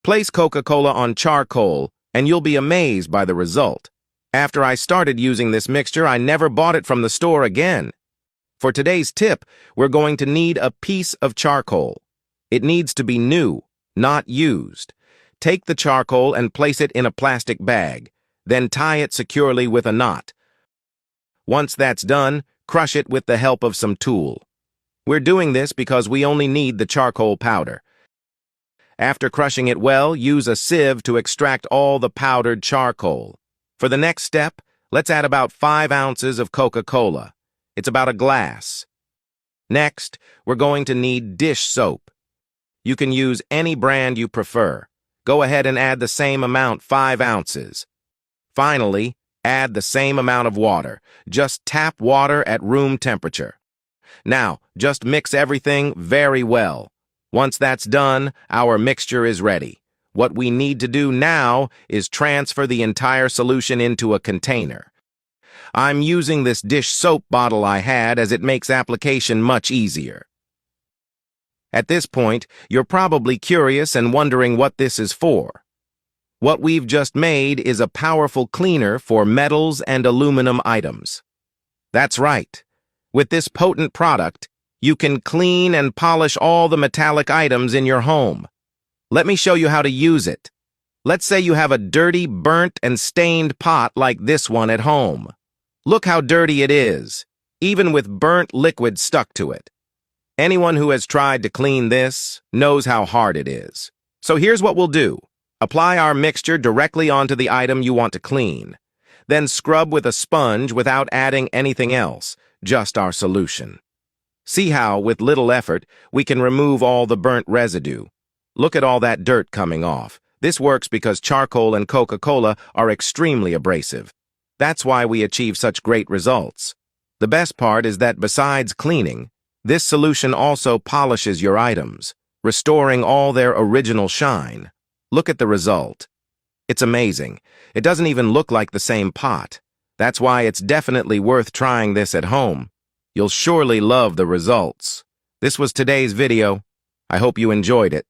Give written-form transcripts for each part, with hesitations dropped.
Place Coca-Cola on charcoal, and you'll be amazed by the result. After I started using this mixture, I never bought it from the store again. For today's tip, we're going to need a piece of charcoal. It needs to be new, not used. Take the charcoal and place it in a plastic bag, then tie it securely with a knot. Once that's done, crush it with the help of some tool. We're doing this because we only need the charcoal powder. After crushing it well, use a sieve to extract all the powdered charcoal. For the next step, let's add about 5 ounces of Coca-Cola. It's about a glass. Next, we're going to need dish soap. You can use any brand you prefer. Go ahead and add the same amount, 5 ounces. Finally, add the same amount of water. Just tap water at room temperature. Now, just mix everything very well. Once that's done, our mixture is ready. What we need to do now is transfer the entire solution into a container. I'm using this dish soap bottle I had as it makes application much easier. At this point, you're probably curious and wondering what this is for. What we've just made is a powerful cleaner for metals and aluminum items. That's right. With this potent product, you can clean and polish all the metallic items in your home. Let me show you how to use it. Let's say you have a dirty, burnt, and stained pot like this one at home. Look how dirty it is, even with burnt liquid stuck to it. Anyone who has tried to clean this knows how hard it is. So here's what we'll do. Apply our mixture directly onto the item you want to clean. Then scrub with a sponge without adding anything else, just our solution. See how, with little effort, we can remove all the burnt residue. Look at all that dirt coming off. This works because charcoal and Coca-Cola are extremely abrasive. That's why we achieve such great results. The best part is that besides cleaning, this solution also polishes your items, restoring all their original shine. Look at the result. It's amazing. It doesn't even look like the same pot. That's why it's definitely worth trying this at home. You'll surely love the results. This was today's video. I hope you enjoyed it.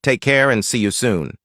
Take care and see you soon.